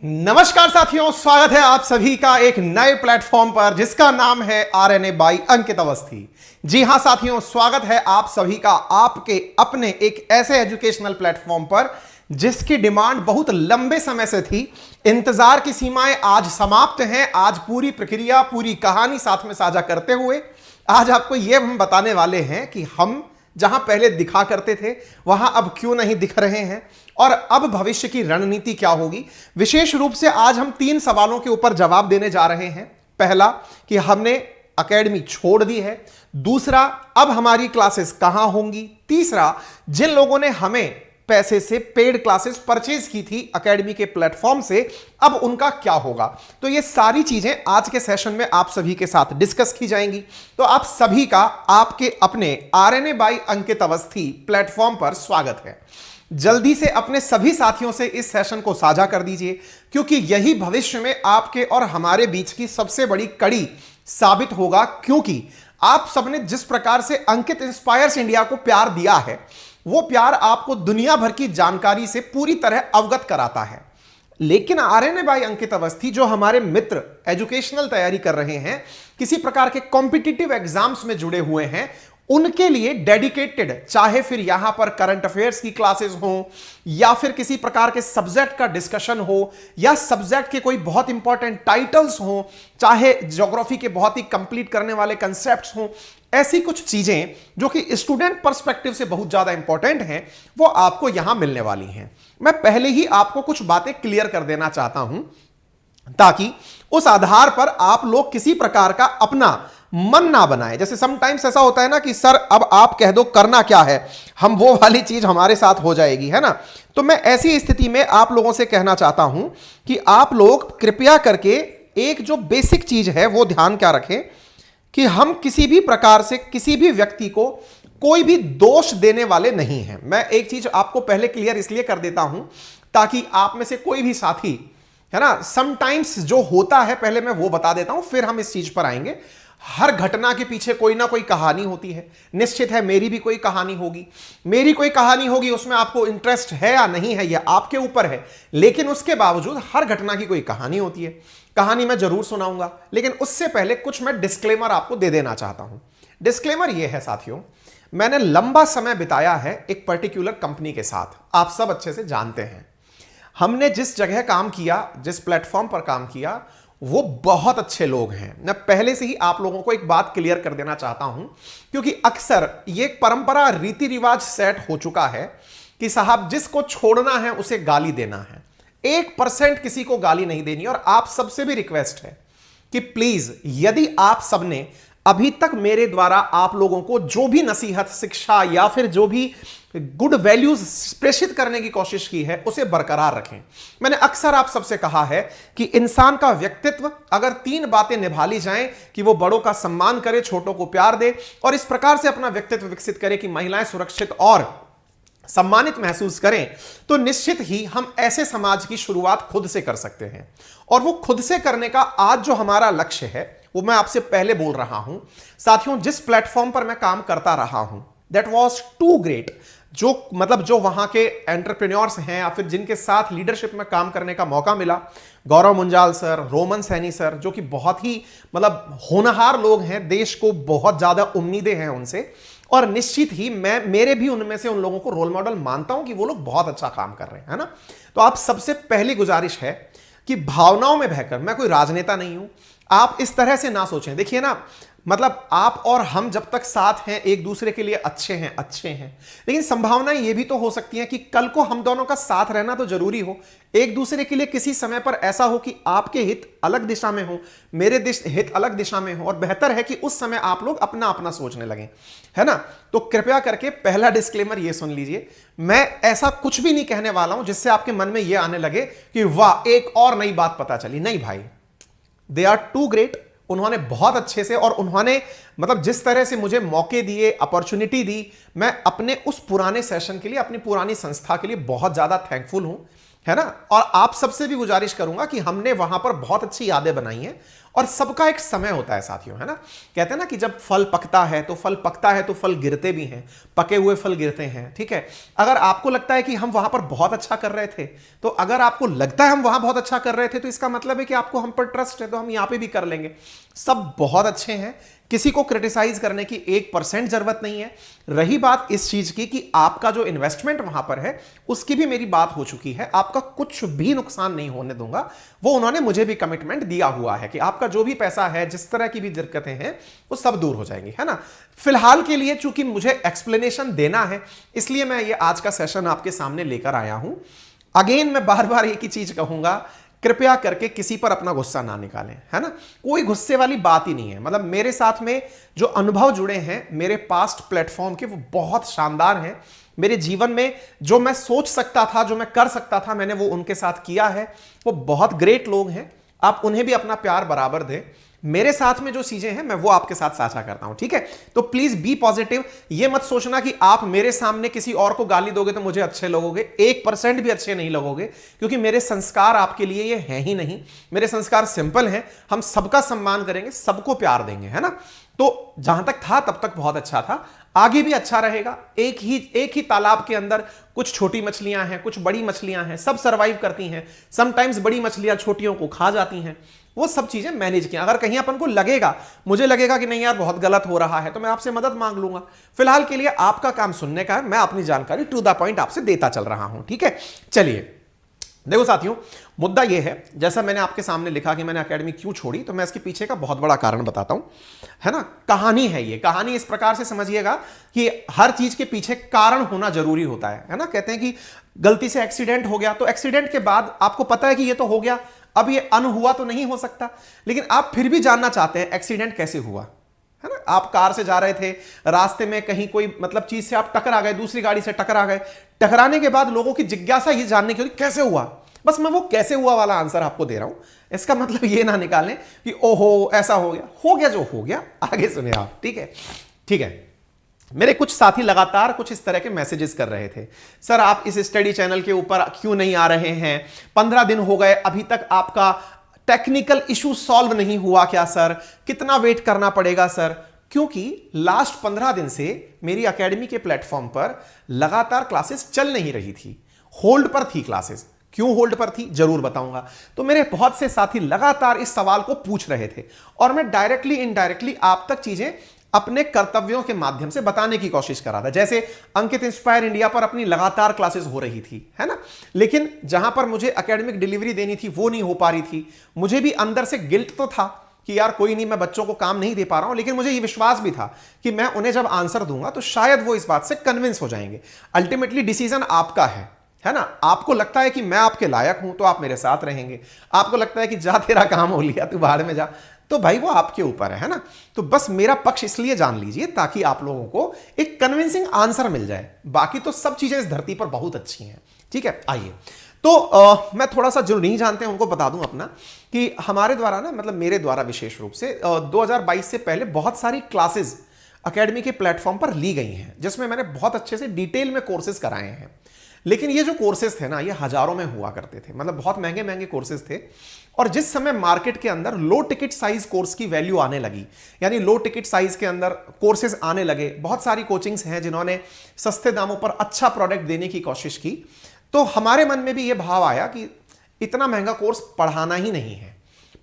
नमस्कार साथियों, स्वागत है आप सभी का एक नए प्लेटफॉर्म पर जिसका नाम है आरएनए बाय अंकित अवस्थी। जी हां साथियों, स्वागत है आप सभी का आपके अपने एक ऐसे एजुकेशनल प्लेटफॉर्म पर जिसकी डिमांड बहुत लंबे समय से थी। इंतजार की सीमाएं आज समाप्त हैं। आज पूरी प्रक्रिया, पूरी कहानी साथ में साझा करते हुए आज आपको यह हम बताने वाले हैं कि हम जहां पहले दिखा करते थे वहां अब क्यों नहीं दिख रहे हैं और अब भविष्य की रणनीति क्या होगी। विशेष रूप से आज हम 3 सवालों के ऊपर जवाब देने जा रहे हैं। पहला कि हमने एकेडमी छोड़ दी है। दूसरा, अब हमारी क्लासेस कहां होंगी। तीसरा, जिन लोगों ने हमें पैसे से पेड क्लासेस परचेज की थी एकेडमी के प्लेटफॉर्म से, अब उनका क्या होगा। तो ये सारी चीजें आज के सेशन में आप सभी के साथ डिस्कस की जाएंगी। तो आप सभी का आपके अपने आरएनए बाय अंकित अवस्थी प्लेटफॉर्म पर स्वागत है। जल्दी से अपने सभी साथियों से इस सेशन को साझा कर दीजिए, क्योंकि यही भविष्य में आपके और हमारे बीच की सबसे बड़ी कड़ी साबित होगा। क्योंकि आप सबने जिस प्रकार से अंकित इंस्पायर्स इंडिया को प्यार दिया है, वो प्यार आपको दुनिया भर की जानकारी से पूरी तरह अवगत कराता है। लेकिन आरएनए बाय अंकित अवस्थी जो हमारे मित्र एजुकेशनल तैयारी कर रहे हैं, किसी प्रकार के कॉम्पिटिटिव एग्जाम्स में जुड़े हुए हैं, उनके लिए डेडिकेटेड, चाहे फिर यहां पर करंट अफेयर्स की क्लासेस हो या फिर किसी प्रकार के सब्जेक्ट का डिस्कशन हो या सब्जेक्ट के कोई बहुत इंपॉर्टेंट टाइटल्स हो, चाहे ज्योग्राफी के बहुत ही कंप्लीट करने वाले कंसेप्ट्स हो, ऐसी कुछ चीजें जो कि स्टूडेंट पर्सपेक्टिव से बहुत ज्यादा इंपॉर्टेंट हैं, वो आपको यहां मिलने वाली हैं। मैं पहले ही आपको कुछ बातें क्लियर कर देना चाहता हूं ताकि उस आधार पर आप लोग किसी प्रकार का अपना मन ना बनाए। जैसे समटाइम्स ऐसा होता है ना कि सर अब आप कह दो करना क्या है, हम वो वाली चीज हमारे साथ हो जाएगी, है ना। तो मैं ऐसी स्थिति में आप लोगों से कहना चाहता हूं कि आप लोग कृपया करके एक जो बेसिक चीज है वो ध्यान क्या रखें कि हम किसी भी प्रकार से किसी भी व्यक्ति को कोई भी दोष देने वाले नहीं हैं। मैं एक चीज आपको पहले क्लियर इसलिए कर देता हूं ताकि आप में से कोई भी साथी, है ना, समटाइम्स जो होता है, पहले मैं वो बता देता हूं फिर हम इस चीज पर आएंगे। हर घटना के पीछे कोई ना कोई कहानी होती है। निश्चित है मेरी भी कोई कहानी होगी, मेरी कोई कहानी होगी, उसमें आपको इंटरेस्ट है या नहीं है यह आपके ऊपर है। लेकिन उसके बावजूद हर घटना की कोई कहानी होती है। कहानी मैं जरूर सुनाऊंगा, लेकिन उससे पहले कुछ मैं डिस्क्लेमर आपको दे देना चाहता हूं। डिस्क्लेमर यह है साथियों, मैंने लंबा समय बिताया है एक पर्टिकुलर कंपनी के साथ, आप सब अच्छे से जानते हैं। हमने जिस जगह काम किया, जिस प्लेटफॉर्म पर काम किया, वो बहुत अच्छे लोग हैं। मैं पहले से ही आप लोगों को एक बात क्लियर कर देना चाहता हूं, क्योंकि अक्सर ये एक परंपरा, रीति रिवाज सेट हो चुका है कि साहब जिसको छोड़ना है उसे गाली देना है, 1% किसी को गाली नहीं देनी। और आप सबसे भी रिक्वेस्ट है कि प्लीज, यदि आप सबने अभी तक मेरे द्वारा आप लोगों को जो भी नसीहत, शिक्षा या फिर जो भी गुड वैल्यूज प्रेषित करने की कोशिश की है, उसे बरकरार रखें। मैंने अक्सर आप सबसे कहा है कि इंसान का व्यक्तित्व अगर 3 बातें निभा ली जाएं कि वो बड़ों का सम्मान करे, छोटों को प्यार दे और इस प्रकार से अपना व्यक्तित्व विकसित करे कि महिलाएं सुरक्षित और सम्मानित महसूस करें, तो निश्चित ही हम ऐसे समाज की शुरुआत खुद से कर सकते हैं। और वो खुद से करने का आज जो हमारा लक्ष्य है, वो मैं आपसे पहले बोल रहा हूं साथियों। जिस प्लेटफॉर्म पर मैं काम करता रहा हूं, दैट वाज टू ग्रेट। जो वहां के एंटरप्रेन्योर्स हैं या फिर जिनके साथ लीडरशिप में काम करने का मौका मिला, गौरव मुंजाल सर, रोमन सैनी सर, जो कि बहुत ही होनहार लोग हैं, देश को बहुत ज्यादा उम्मीदें हैं उनसे। और निश्चित ही मेरे भी उनमें से उन लोगों को रोल मॉडल मानता हूं कि वो लोग बहुत अच्छा काम कर रहे हैं, है ना। तो आप सबसे पहली गुजारिश है कि भावनाओं में बहकर, मैं कोई राजनेता नहीं हूं, आप इस तरह से ना सोचें। देखिए ना, आप और हम जब तक साथ हैं, एक दूसरे के लिए अच्छे हैं, लेकिन संभावनाएं ये भी तो हो सकती हैं कि कल को हम दोनों का साथ रहना तो जरूरी हो, एक दूसरे के लिए किसी समय पर ऐसा हो कि आपके हित अलग दिशा में हो, मेरे हित अलग दिशा में हो, और बेहतर है कि उस समय आप लोग अपना अपना सोचने लगें, है ना। तो कृपया करके पहला डिस्क्लेमर ये सुन लीजिए, मैं ऐसा कुछ भी नहीं कहने वाला हूं जिससे आपके मन में यह आने लगे कि वाह एक और नई बात पता चली। नहीं भाई, दे आर टू ग्रेट। उन्होंने बहुत अच्छे से, और उन्होंने जिस तरह से मुझे मौके दिए, अपॉर्चुनिटी दी, मैं अपने उस पुराने सेशन के लिए, अपनी पुरानी संस्था के लिए बहुत ज्यादा थैंकफुल हूं है ना। और आप सबसे भी गुजारिश करूंगा कि हमने वहां पर बहुत अच्छी यादें बनाई हैं, और सबका एक समय होता है साथियों, है ना। कहते हैं ना कि जब फल पकता है तो फल गिरते भी हैं, पके हुए फल गिरते हैं, ठीक है। अगर आपको लगता है कि हम वहां पर बहुत अच्छा कर रहे थे, तो अगर आपको लगता है हम वहां बहुत अच्छा कर रहे थे, तो इसका मतलब है कि आपको हम पर ट्रस्ट है, तो हम यहां पे भी कर लेंगे। सब बहुत अच्छे हैं, किसी को क्रिटिसाइज करने की 1% जरूरत नहीं है। रही बात इस चीज की कि आपका जो इन्वेस्टमेंट वहां पर है, उसकी भी मेरी बात हो चुकी है, आपका कुछ भी नुकसान नहीं होने दूंगा। वो उन्होंने मुझे भी कमिटमेंट दिया हुआ है कि आपका जो भी पैसा है, जिस तरह की भी दिक्कतें हैं, वो सब दूर हो जाएंगी, है ना। फिलहाल के लिए चूंकि मुझे एक्सप्लेनेशन देना है, इसलिए मैं ये आज का सेशन आपके सामने लेकर आया हूं। अगेन मैं बार बार एक ही चीज कहूंगा, कृपया करके किसी पर अपना गुस्सा ना निकालें, है ना। कोई गुस्से वाली बात ही नहीं है। मतलब मेरे साथ में जो अनुभव जुड़े हैं मेरे पास्ट प्लेटफॉर्म के, वो बहुत शानदार हैं। मेरे जीवन में जो मैं सोच सकता था, जो मैं कर सकता था, मैंने वो उनके साथ किया है। वो बहुत ग्रेट लोग हैं, आप उन्हें भी अपना प्यार बराबर दें। मेरे साथ में जो चीजें हैं मैं वो आपके साथ साझा करता हूं, ठीक है। तो प्लीज बी पॉजिटिव। ये मत सोचना कि आप मेरे सामने किसी और को गाली दोगे तो मुझे अच्छे लगोगे, 1% भी अच्छे नहीं लगोगे, क्योंकि मेरे संस्कार आपके लिए ये हैं ही नहीं। मेरे संस्कार सिंपल हैं, हम सबका सम्मान करेंगे, सबको प्यार देंगे, है ना। तो जहां तक था तब तक बहुत अच्छा था, आगे भी अच्छा रहेगा। एक ही तालाब के अंदर कुछ छोटी मछलियां हैं, कुछ बड़ी मछलियां हैं, सब सरवाइव करती हैं। समटाइम्स बड़ी मछलियां छोटियों को खा जाती हैं। वो सब चीजें मैनेज किया। अगर कहीं अपन को लगेगा, मुझे लगेगा कि नहीं यार बहुत गलत हो रहा है, तो मैं आपसे मदद मांग लूंगा। फिलहाल के लिए आपका काम सुनने का है, मैं अपनी जानकारी टू द पॉइंट आपसे देता चल रहा हूं, ठीक है। चलिए देखो साथियों, मुद्दा यह है, जैसा मैंने आपके सामने लिखा कि मैंने एकेडमी क्यों छोड़ी, तो मैं इसके पीछे का बहुत बड़ा कारण बताता हूं, है ना। कहानी है ये, कहानी इस प्रकार से समझिएगा कि हर चीज के पीछे कारण होना जरूरी होता है ना। कहते हैं कि गलती से एक्सीडेंट हो गया, तो एक्सीडेंट के बाद आपको पता है कि ये तो हो गया, अब ये हुआ तो नहीं हो सकता, लेकिन आप फिर भी जानना चाहते हैं एक्सीडेंट कैसे हुआ, है ना। आप कार से जा रहे थे, रास्ते में कहीं कोई मतलब चीज से आप टकरा गए, दूसरी गाड़ी से टकरा गए। टकराने के बाद लोगों की जिज्ञासा ये जानने की होती कैसे हुआ। बस मैं वो कैसे हुआ वाला आंसर आपको दे रहा हूं। इसका मतलब ये ना निकालें कि ओहो ऐसा हो गया जो हो गया। आगे सुने आप, ठीक है, ठीक है। मेरे कुछ साथी लगातार कुछ इस तरह के मैसेजेस कर रहे थे, सर आप इस स्टडी चैनल के ऊपर क्यों नहीं आ रहे हैं, 15 दिन हो गए अभी तक आपका टेक्निकल इशू सॉल्व नहीं हुआ क्या सर, कितना वेट करना पड़ेगा सर। क्योंकि लास्ट 15 दिन से मेरी एकेडमी के प्लेटफॉर्म पर लगातार क्लासेस चल नहीं रही थी, होल्ड पर थी क्लासेस। क्यों होल्ड पर थी जरूर बताऊंगा। तो मेरे बहुत से साथी लगातार इस सवाल को पूछ रहे थे, और मैं डायरेक्टली इनडायरेक्टली आप तक चीजें अपने कर्तव्यों के माध्यम से बताने की कोशिश कर रहा था। जैसे अंकित इंस्पायर इंडिया पर अपनी लगातार क्लासेस हो रही थी, है ना, लेकिन जहां पर मुझे एकेडमिक डिलीवरी देनी थी वो नहीं हो पा रही थी। मुझे भी अंदर से गिल्ट तो था कि यार कोई नहीं, मैं बच्चों को काम नहीं दे पा रहा हूं, लेकिन मुझे ये विश्वास भी था कि मैं उन्हें जब आंसर दूंगा तो शायद वो इस बात से कन्विंस हो जाएंगे। अल्टीमेटली डिसीजन आपका है ना। आपको लगता है कि मैं आपके लायक हूं तो आप मेरे साथ रहेंगे, आपको लगता है कि जा तेरा काम हो लिया तू बाहर में जा, तो भाई वो आपके ऊपर है ना। तो बस मेरा पक्ष इसलिए जान लीजिए ताकि आप लोगों को एक कन्विंसिंग आंसर मिल जाए। बाकी तो सब चीजें इस धरती पर बहुत अच्छी हैं, ठीक है। आइए तो मैं थोड़ा सा जो नहीं जानते हैं उनको बता दूं अपना, कि हमारे द्वारा ना, मतलब मेरे द्वारा विशेष रूप से 2022 से पहले बहुत सारी क्लासेस एकेडमी के प्लेटफॉर्म पर ली गई हैं, जिसमें मैंने बहुत अच्छे से डिटेल में कोर्सेज कराए हैं। लेकिन ये जो कोर्सेज थे ना, ये हजारों में हुआ करते थे, मतलब बहुत महंगे महंगे कोर्सेज थे। और जिस समय मार्केट के अंदर लो टिकट साइज कोर्स की वैल्यू आने लगी, यानी लो टिकट साइज के अंदर कोर्सेज आने लगे, बहुत सारी कोचिंग्स हैं जिन्होंने सस्ते दामों पर अच्छा प्रोडक्ट देने की कोशिश की, तो हमारे मन में भी ये भाव आया कि इतना महंगा कोर्स पढ़ाना ही नहीं है।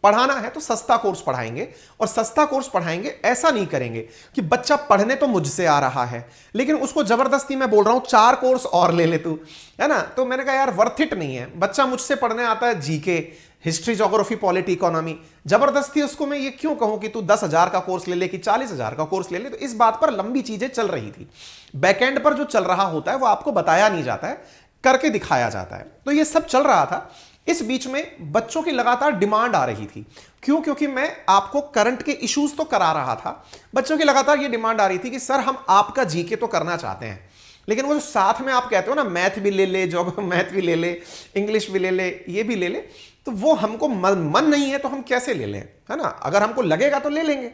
पढ़ाना है तो सस्ता कोर्स पढ़ाएंगे, और सस्ता कोर्स पढ़ाएंगे ऐसा नहीं करेंगे कि बच्चा पढ़ने तो मुझसे आ रहा है लेकिन उसको जबरदस्ती मैं बोल रहा हूं 4 कोर्स और ले ले तू, है ना। तो मैंने कहा यार वर्थ इट नहीं है। बच्चा मुझसे पढ़ने आता है GK, history, geography, polity, economy, जबरदस्ती उसको मैं ये क्यों कहूं कि तू 10,000 का कोर्स ले ले कि 40,000 का कोर्स ले ले। तो इस बात पर लंबी चीजें चल रही थी। बैकएंड पर जो चल रहा होता है वो आपको बताया नहीं जाता है, करके दिखाया जाता है। तो ये सब चल रहा था। इस बीच में बच्चों की लगातार डिमांड आ रही थी। क्यों? क्योंकि मैं आपको करंट के इश्यूज तो करा रहा था, बच्चों की लगातार ये डिमांड आ रही थी कि सर हम आपका जीके तो करना चाहते हैं, लेकिन वो जो साथ में आप कहते हो ना मैथ भी ले ले, मैथ भी ले ले, इंग्लिश भी ले ले, ये भी ले ले, तो वो हमको मन नहीं है तो हम कैसे ले लें, है ना। अगर हमको लगेगा तो ले लेंगे।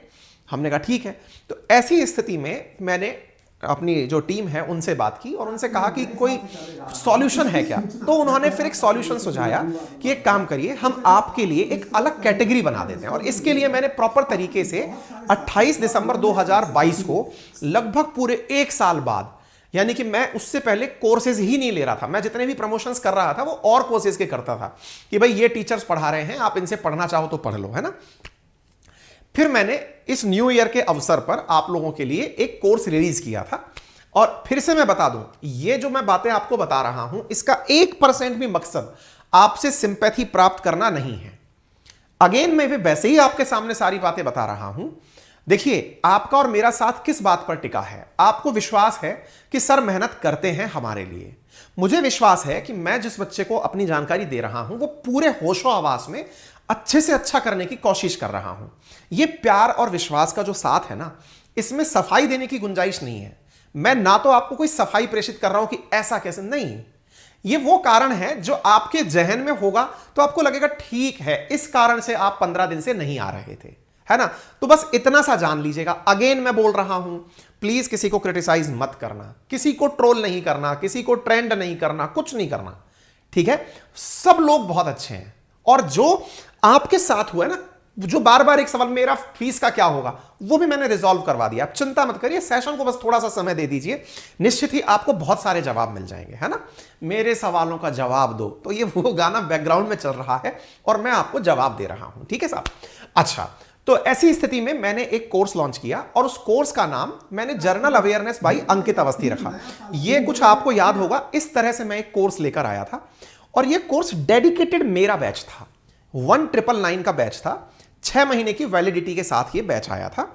हमने कहा ठीक है। तो ऐसी स्थिति में मैंने अपनी जो टीम है उनसे बात की और उनसे कहा कि कोई सॉल्यूशन है क्या। तो उन्होंने फिर एक सॉल्यूशन सुझाया कि एक काम करिए, हम आपके लिए एक अलग कैटेगरी बना देते हैं। और इसके लिए मैंने प्रॉपर तरीके से 28 दिसंबर 2022 को, लगभग पूरे 1 साल बाद, यानी कि मैं उससे पहले कोर्सेज ही नहीं ले रहा था, मैं जितने भी प्रमोशंस कर रहा था वो और कोर्सेज के करता था कि भाई ये टीचर्स पढ़ा रहे हैं, आप इनसे पढ़ना चाहो तो पढ़ लो, है ना। फिर मैंने इस न्यू ईयर के अवसर पर आप लोगों के लिए एक कोर्स रिलीज किया था। और फिर से मैं बता दूं, ये जो मैं बातें आपको बता रहा हूं, इसका 1% भी मकसद आपसे सिंपैथी प्राप्त करना नहीं है। अगेन मैं वैसे ही आपके सामने सारी बातें बता रहा हूं। देखिए, आपका और मेरा साथ किस बात पर टिका है। आपको विश्वास है कि सर मेहनत करते हैं हमारे लिए। मुझे विश्वास है कि मैं जिस बच्चे को अपनी जानकारी दे रहा हूं वो पूरे होशो हवास में अच्छे से अच्छा करने की कोशिश कर रहा हूं। ये प्यार और विश्वास का जो साथ है ना, इसमें सफाई देने की गुंजाइश नहीं है। मैं ना तो आपको कोई सफाई प्रेषित कर रहा हूं कि ऐसा कैसे, नहीं। ये वो कारण है जो आपके जहन में होगा तो आपको लगेगा ठीक है, इस कारण से आप 15 दिन से नहीं आ रहे थे, है ना। तो बस इतना सा जान लीजिएगा। अगेन मैं बोल रहा हूं, प्लीज किसी को क्रिटिसाइज मत करना, किसी को ट्रोल नहीं करना, किसी को ट्रेंड नहीं करना, कुछ नहीं करना, ठीक है। सब लोग बहुत अच्छे हैं। और जो आपके साथ हुआ है ना, जो बार बार एक सवाल, मेरा फीस का क्या होगा, वो भी मैंने रिजॉल्व करवा दिया। आप चिंता मत करिए, सेशन को बस थोड़ा सा समय दे दीजिए, निश्चित ही आपको बहुत सारे जवाब मिल जाएंगे, है ना। मेरे सवालों का जवाब दो, तो ये वो गाना बैकग्राउंड में चल रहा है और मैं आपको जवाब दे रहा हूं, ठीक है साहब। अच्छा, तो ऐसी स्थिति में मैंने एक कोर्स लॉन्च किया और उस कोर्स का नाम मैंने जर्नल अवेयरनेस बाई अंकित अवस्थी रखा। ये कुछ आपको याद होगा, इस तरह से मैं एक कोर्स लेकर आया था और ये कोर्स डेडिकेटेड मेरा बैच था, 1999 का बैच था। 6 महीने की वैलिडिटी के साथ ये बैच आया था,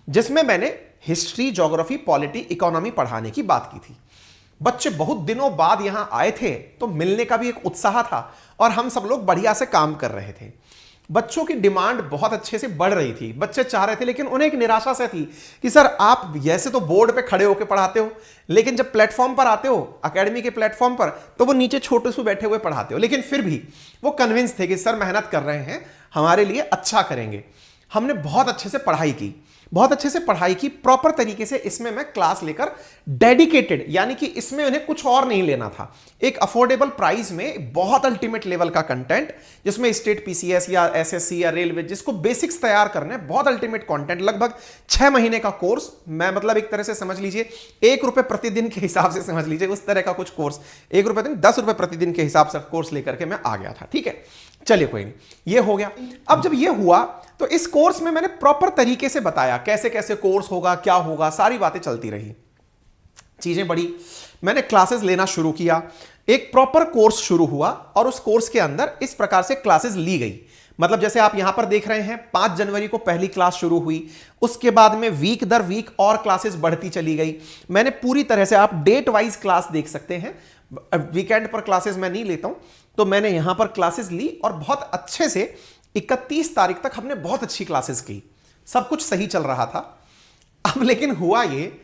जिसमें मैंने हिस्ट्री, ज्योग्राफी, पॉलिटी, इकोनॉमी पढ़ाने की बात की थी। बच्चे बहुत दिनों बाद यहां आए थे तो मिलने का भी एक उत्साह था और हम सब लोग बढ़िया से काम कर रहे थे। बच्चों की डिमांड बहुत अच्छे से बढ़ रही थी, बच्चे चाह रहे थे, लेकिन उन्हें एक निराशा से थी कि सर आप जैसे तो बोर्ड पे खड़े होकर पढ़ाते हो, लेकिन जब प्लेटफॉर्म पर आते हो, एकेडमी के प्लेटफॉर्म पर, तो वो नीचे छोटे से बैठे हुए पढ़ाते हो। लेकिन फिर भी वो कन्विंस थे कि सर मेहनत कर रहे हैं, हमारे लिए अच्छा करेंगे। हमने बहुत अच्छे से पढ़ाई की, बहुत अच्छे से पढ़ाई की, प्रॉपर तरीके से इसमें मैं क्लास लेकर डेडिकेटेड, यानी कि इसमें उन्हें कुछ और नहीं लेना था, एक अफोर्डेबल प्राइस में बहुत अल्टीमेट लेवल का कंटेंट, जिसमें स्टेट पीसीएस या एसएससी या रेलवे जिसको बेसिक्स तैयार करने, बहुत अल्टीमेट कंटेंट। लगभग 6 महीने का कोर्स, मैं मतलब एक तरह से समझ लीजिए 1 रुपए प्रतिदिन के हिसाब से समझ लीजिए, उस तरह का कुछ कोर्स, 1 रुपए दिन 10 रुपए प्रतिदिन के हिसाब से कोर्स लेकर के मैं आ गया था, ठीक है। चलिए कोई नहीं, ये हो गया। अब जब ये हुआ तो इस कोर्स में मैंने प्रॉपर तरीके से बताया कैसे कैसे कोर्स होगा, क्या होगा, सारी बातें चलती रही, चीजें बढ़ी। मैंने क्लासेस लेना शुरू किया, एक प्रॉपर कोर्स शुरू हुआ और उस कोर्स के अंदर इस प्रकार से क्लासेस ली गई। मतलब जैसे आप यहां पर देख रहे हैं, 5 जनवरी को पहली क्लास शुरू हुई, उसके बाद में वीक दर वीक और क्लासेस बढ़ती चली गई। मैंने पूरी तरह से, आप डेट वाइज क्लास देख सकते हैं, वीकेंड पर क्लासेस मैं नहीं लेता हूं, तो मैंने यहां पर क्लासेस ली और बहुत अच्छे से 31 तारीख तक हमने बहुत अच्छी क्लासेस की, सब कुछ सही चल रहा था। अब लेकिन हुआ ये,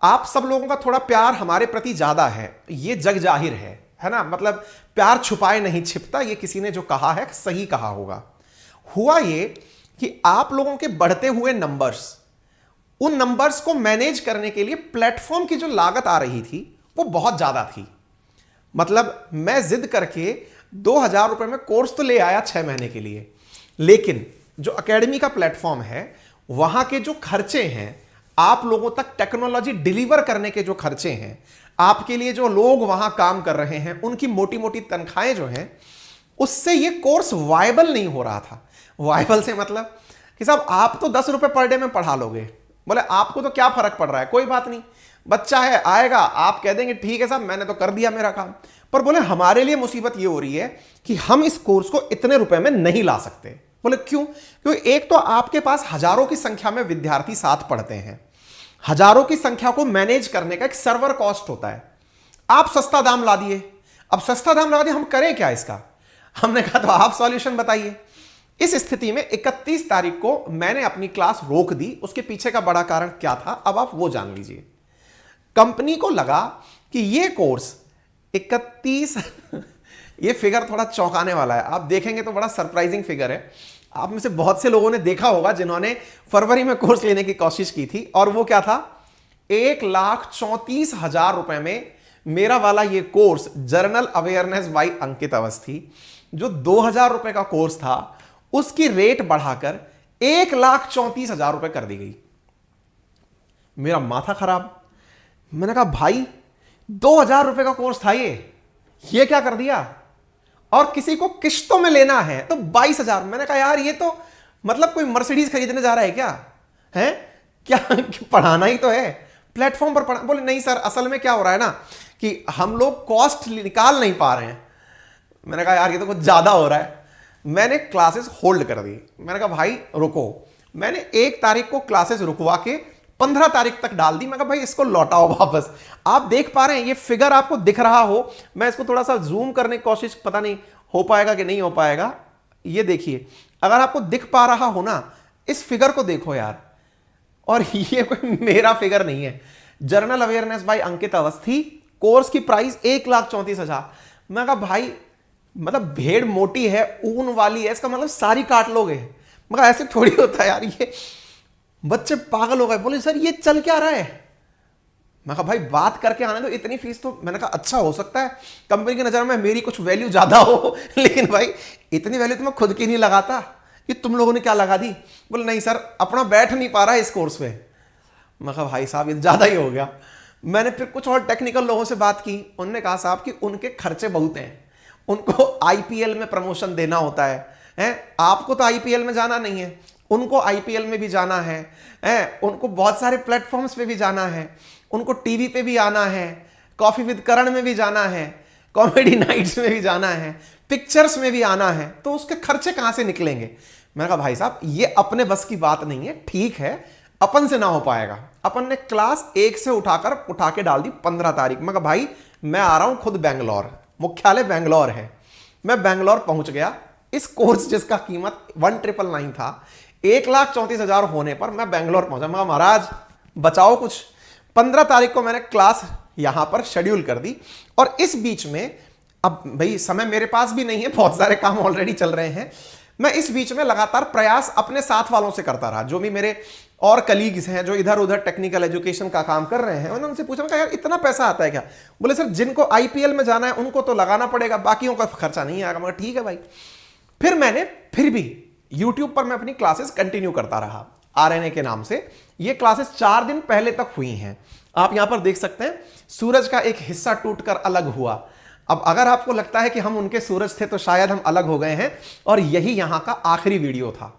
आप सब लोगों का थोड़ा प्यार हमारे प्रति ज्यादा है, ये जग जाहिर है ना। मतलब प्यार छुपाए नहीं छिपता, ये किसी ने जो कहा है सही कहा होगा। हुआ ये कि आप लोगों के बढ़ते हुए नंबर्स, उन नंबर्स को मैनेज करने के लिए प्लेटफॉर्म की जो लागत आ रही थी वो बहुत ज्यादा थी। मतलब मैं जिद करके 2000 रुपए में कोर्स तो ले आया 6 महीने के लिए, लेकिन जो एकेडमी का प्लेटफॉर्म है वहां के जो खर्चे हैं, आप लोगों तक टेक्नोलॉजी डिलीवर करने के जो खर्चे हैं, आपके लिए जो लोग वहां काम कर रहे हैं, उनकी मोटी मोटी तनख्वाहें जो हैं, उससे ये कोर्स वायबल नहीं हो रहा था। वायबल से मतलब कि साहब आप तो 10 रुपए पर डे में पढ़ा लोगे, बोले आपको तो क्या फर्क पड़ रहा है, कोई बात नहीं, बच्चा है आएगा, आप कह देंगे ठीक है साहब मैंने तो कर दिया मेरा काम। पर बोले हमारे लिए मुसीबत ये हो रही है कि हम इस कोर्स को इतने रुपए में नहीं ला सकते। बोले क्यों? क्योंकि एक तो आपके पास हजारों की संख्या में विद्यार्थी साथ पढ़ते हैं, हजारों की संख्या को मैनेज करने का एक सर्वर कॉस्ट होता है। आप सस्ता दाम ला दिए, अब सस्ता दाम लगा दिए, हम करें क्या इसका? हमने कहा तो आप सॉल्यूशन बताइए। इस स्थिति में 31 तारीख को मैंने अपनी क्लास रोक दी। उसके पीछे का बड़ा कारण क्या था, अब आप वो जान लीजिए। कंपनी को लगा कि ये कोर्स 31 ये फिगर थोड़ा चौंकाने वाला है, आप देखेंगे तो बड़ा सरप्राइजिंग फिगर है। आप में से बहुत से लोगों ने देखा होगा जिन्होंने फरवरी में कोर्स लेने की कोशिश की थी, और वो क्या था, 1,34,000 रुपए में मेरा वाला ये कोर्स जर्नल अवेयरनेस बाय अंकित अवस्थी, जो 2,000 रुपए का कोर्स था, उसकी रेट बढ़ाकर 1,34,000 रुपए कर दी गई। मेरा माथा खराब। मैंने कहा भाई 2,000 रुपए का कोर्स था ये क्या कर दिया, और किसी को किश्तों में लेना है तो 22,000। मैंने कहा यार ये तो मतलब कोई मर्सिडीज खरीदने जा रहा है क्या, है क्या? पढ़ाना ही तो है, प्लेटफॉर्म पर पढ़ा। बोले नहीं सर, असल में क्या हो रहा है ना कि हम लोग कॉस्ट निकाल नहीं पा रहे हैं। मैंने कहा यार ये तो कुछ ज्यादा हो रहा है। मैंने क्लासेस होल्ड कर दी। मैंने कहा भाई रुको। मैंने 1 तारीख को क्लासेस रुकवा के 15 तारीख तक डाल दी। मैं कहा भाई इसको लौटाओ वापस। आप देख पा रहे हैं, ये फिगर आपको दिख रहा हो, मैं इसको थोड़ा सा जूम करने की कोशिश, पता नहीं हो पाएगा कि नहीं हो पाएगा। ये देखिए, अगर आपको दिख पा रहा हो ना, इस फिगर को देखो यार। और ये कोई मेरा फिगर नहीं है, journal awareness by Ankit Awasthi, course की प्राइस 1,34,000। मैं कहा भाई मतलब भेड़ मोटी है, ऊन वाली है, इसका मतलब सारी काट लोगे। मगर ऐसे थोड़ी होता है यार, ये बच्चे पागल हो गए। बोले सर ये चल क्या रहा है। मैं कहा भाई बात करके आने दो, इतनी फीस तो। मैंने कहा अच्छा हो सकता है कंपनी की नजर में मेरी कुछ वैल्यू ज्यादा हो, लेकिन भाई इतनी वैल्यू तो मैं खुद की नहीं लगाता, कि तुम लोगों ने क्या लगा दी। बोले नहीं सर अपना बैठ नहीं पा रहा है इस कोर्स पे। मैं कहा भाई साहब ये ज्यादा ही हो गया। मैंने फिर कुछ और टेक्निकल लोगों से बात की, उन्होंने कहा साहब कि उनके खर्चे बहुत हैं, उनको आईपीएल में प्रमोशन देना होता है? आपको तो आईपीएल में जाना नहीं है, उनको आईपीएल में भी जाना है, उनको बहुत सारे प्लेटफॉर्म्स पे भी जाना है, उनको टीवी पे भी आना है, कॉफी विद करण में भी जाना है, कॉमेडी नाइट्स में भी जाना है, पिक्चर्स में भी आना है, तो उसके खर्चे कहां से निकलेंगे। मैंने कहा भाई साहब ये अपने बस की बात नहीं है, ठीक है अपन से ना हो पाएगा। अपन ने क्लास 1 से उठा के डाल दी 15 तारीख। मैं कहा भाई मैं आ रहा हूं खुद बेंगलोर, मुख्यालय बेंगलोर है। मैं बेंगलोर पहुंच गया। इस कोर्स जिसका कीमत 1,999 था, 1,34,000 होने पर मैं बेंगलोर पहुंचा। मैं महाराज बचाओ कुछ। 15 तारीख को मैंने क्लास यहां पर शेड्यूल कर दी, और इस बीच में अब भाई समय मेरे पास भी नहीं है, बहुत सारे काम ऑलरेडी चल रहे हैं। मैं इस बीच में लगातार प्रयास अपने साथ वालों से करता रहा, जो भी मेरे और कलीग्स हैं जो इधर उधर टेक्निकल एजुकेशन का काम कर रहे हैं। मैंने उनसे पूछा, मैं यार इतना पैसा आता है क्या। बोले सर जिनको आईपीएल में जाना है उनको तो लगाना पड़ेगा, बाकियों का खर्चा नहीं आएगा। मगर ठीक है भाई। फिर मैंने फिर भी यूट्यूब पर मैं अपनी क्लासेस कंटिन्यू करता रहा आरएनए के नाम से। ये क्लासेस 4 दिन पहले तक हुई हैं। आप यहां पर देख सकते हैं सूरज का एक हिस्सा टूटकर अलग हुआ। अब अगर आपको लगता है कि हम उनके सूरज थे तो शायद हम अलग हो गए हैं, और यही यहां का आखिरी वीडियो था।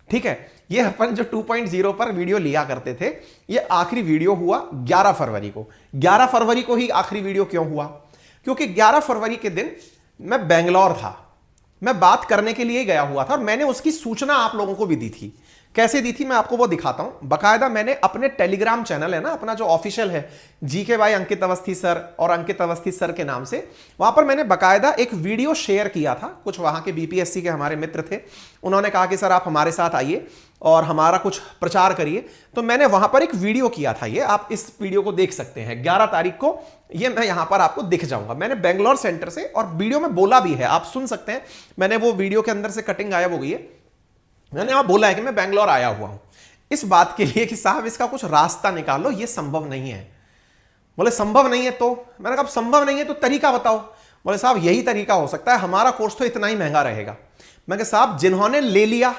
ठीक है, ये अपन जो 2.0 पर वीडियो लिया करते थे, ये आखिरी वीडियो हुआ 11 फरवरी को। 11 फरवरी को ही आखिरी वीडियो क्यों हुआ? क्योंकि 11 फरवरी के दिन मैं बेंगलोर था, मैं बात करने के लिए गया हुआ था, और मैंने उसकी सूचना आप लोगों को भी दी थी। कैसे दी थी मैं आपको वो दिखाता हूं। बकायदा मैंने अपने टेलीग्राम चैनल है ना अपना जो ऑफिशियल है, GK by Ankit Awasthi sir और अंकित अवस्थी सर के नाम से, वहां पर मैंने बकायदा एक वीडियो शेयर किया था। कुछ वहां के बीपीएससी के हमारे मित्र थे, उन्होंने कहा कि सर आप हमारे साथ आइए और हमारा कुछ प्रचार करिए। तो मैंने वहां पर एक वीडियो किया था, ये आप इस वीडियो को देख सकते हैं। 11 तारीख को ये मैं यहां पर आपको दिख जाऊंगा। मैंने बेंगलोर सेंटर से, और वीडियो में बोला भी है, आप सुन सकते हैं। मैंने वो वीडियो के अंदर से कटिंग गायब हो गई है। मैंने वहां बोला है कि मैं बेंगलोर आया हुआ हूं इस बात के लिए कि साहब इसका कुछ रास्ता निकालो, ये संभव नहीं है। बोले संभव नहीं है तो? मैंने कहा संभव नहीं है तो तरीका बताओ। बोले साहब यही तरीका हो सकता है, हमारा कोर्स तो इतना ही महंगा रहेगा। मैं कहा साहब जिन्होंने ले लिया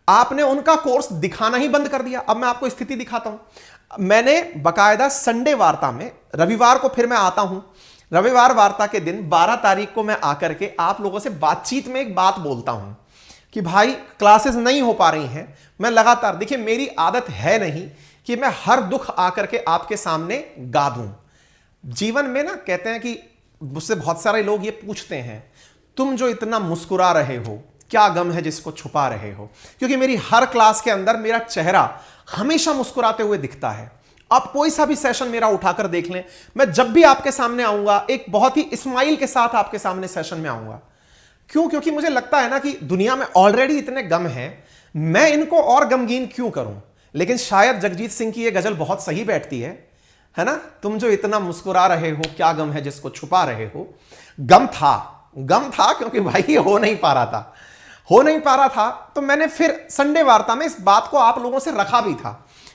आपने उनका कोर्स दिखाना ही बंद कर दिया। अब मैं आपको स्थिति दिखाता हूं। मैंने बकायदा संडे वार्ता में, रविवार को फिर मैं आता हूं, रविवार वार्ता के दिन 12 तारीख को मैं आकर के आप लोगों से बातचीत में एक बात बोलता हूं कि भाई क्लासेस नहीं हो पा रही हैं। मैं लगातार, देखिए मेरी आदत है नहीं कि मैं हर दुख आकर के आपके सामने गा दूं। जीवन में ना कहते हैं कि मुझसे बहुत सारे लोग ये पूछते हैं, तुम जो इतना मुस्कुरा रहे हो क्या गम है जिसको छुपा रहे हो? क्योंकि मेरी हर क्लास के अंदर मेरा चेहरा हमेशा मुस्कुराते हुए दिखता है। आप कोई सा भी सेशन मेरा उठाकर देख लें, मैं जब भी आपके सामने आऊंगा एक बहुत ही स्माइल के साथ आपके सामने सेशन में आऊंगा। क्यों? क्योंकि मुझे लगता है ना कि दुनिया में ऑलरेडी इतने गम हैं, मैं इनको और गमगीन क्यों करूं। लेकिन शायद जगजीत सिंह की यह गजल बहुत सही बैठती है ना, तुम जो इतना मुस्कुरा रहे हो क्या गम है जिसको छुपा रहे हो। गम था क्योंकि भाई ये हो नहीं पा रहा था। तो मैंने फिर संडे वार्ता में इस बात को आप लोगों से रखा भी था।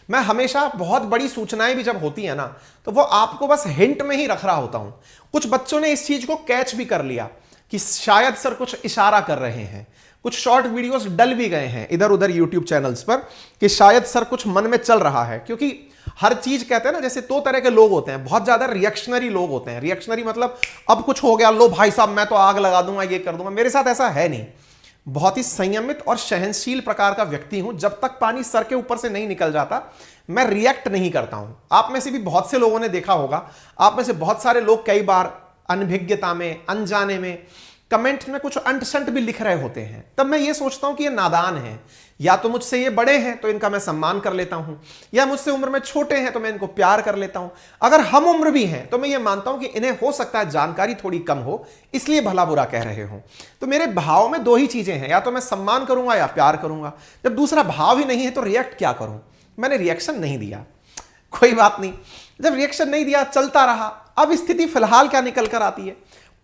मैं हमेशा बहुत बड़ी सूचनाएं भी जब होती है ना, तो वो आपको बस हिंट में ही रख रहा होता हूं। कुछ बच्चों ने इस चीज को कैच भी कर लिया कि शायद सर कुछ इशारा कर रहे हैं। कुछ शॉर्ट वीडियोस डल भी गए हैं इधर उधर यूट्यूब चैनल्स पर कि शायद सर कुछ मन में चल रहा है, क्योंकि हर चीज कहते हैं ना, जैसे दो तरह के लोग होते हैं। बहुत ज्यादा रिएक्शनरी लोग होते हैं। रिएक्शनरी मतलब अब कुछ हो गया, लो भाई साहब मैं तो आग लगा दूंगा, ये कर दूंगा। मेरे साथ ऐसा है नहीं। बहुत ही संयमित और सहनशील प्रकार का व्यक्ति हूं। जब तक पानी सर के ऊपर से नहीं निकल जाता मैं रिएक्ट नहीं करता हूं। आप में से भी बहुत से लोगों ने देखा होगा, आप में से बहुत सारे लोग कई बार अनभिज्ञता में, अनजाने में कमेंट में कुछ अंट-शंट भी लिख रहे होते हैं। तब मैं ये सोचता हूं कि ये नादान है। या तो मुझसे ये बड़े हैं तो इनका मैं सम्मान कर लेता हूं, या मुझसे उम्र में छोटे हैं तो मैं इनको प्यार कर लेता हूं। अगर हम उम्र भी हैं तो मैं ये मानता हूं कि इन्हें हो सकता है जानकारी थोड़ी कम हो, इसलिए भला बुरा कह रहे हो। तो मेरे भाव में दो ही चीजें हैं, या तो मैं सम्मान करूंगा या प्यार करूंगा। जब दूसरा भाव ही नहीं है तो रिएक्ट क्या करूं। मैंने रिएक्शन नहीं दिया, कोई बात नहीं। जब रिएक्शन नहीं दिया, चलता रहा। अब स्थिति फिलहाल क्या निकल कर आती है,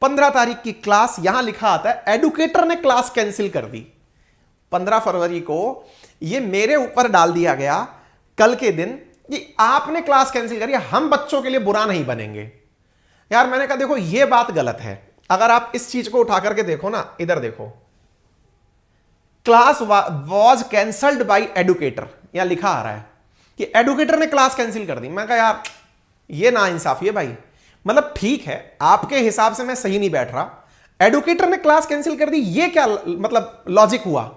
15 तारीख की क्लास, यहां लिखा आता है एडुकेटर ने क्लास कैंसिल कर दी। 15 फरवरी को ये मेरे ऊपर डाल दिया गया कल के दिन कि आपने क्लास कैंसिल करी, हम बच्चों के लिए बुरा नहीं बनेंगे। यार मैंने कहा देखो ये बात गलत है। अगर आप इस चीज को उठा करके देखो ना, इधर देखो, class was cancelled by educator, यहां लिखा आ रहा है कि एडुकेटर ने क्लास कैंसिल कर दी। मैं कहा यार ये ना इंसाफी है भाई। मतलब ठीक है, आपके हिसाब से मैं सही नहीं बैठ रहा, एडुकेटर ने क्लास कैंसिल कर दी, ये क्या मतलब लॉजिक हुआ।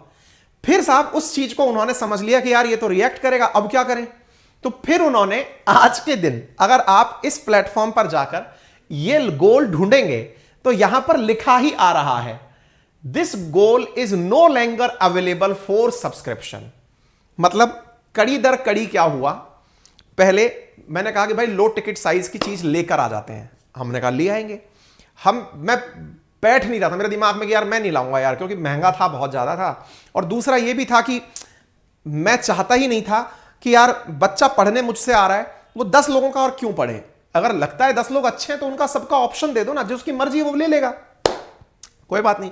फिर साहब उस चीज को उन्होंने समझ लिया कि यार ये तो रिएक्ट करेगा, अब क्या करें। तो फिर उन्होंने आज के दिन, अगर आप इस प्लेटफॉर्म पर जाकर ये गोल ढूंढेंगे तो यहां पर लिखा ही आ रहा है, this goal is no longer available for subscription. मतलब कड़ी दर कड़ी क्या हुआ। पहले मैंने कहा कि भाई लो टिकट साइज की चीज लेकर आ जाते हैं, हमने कहा ले आएंगे। मैं बैठ नहीं रहा था मेरे दिमाग में कि यार मैं नहीं लाऊंगा यार, क्योंकि महंगा था, बहुत ज्यादा था। और दूसरा ये भी था कि मैं चाहता ही नहीं था कि यार बच्चा पढ़ने मुझसे आ रहा है, वो 10 लोगों का और क्यों पढ़े। अगर लगता है 10 लोग अच्छे हैं तो उनका सबका ऑप्शन दे दो ना, जो उसकी मर्जी वो ले लेगा, कोई बात नहीं।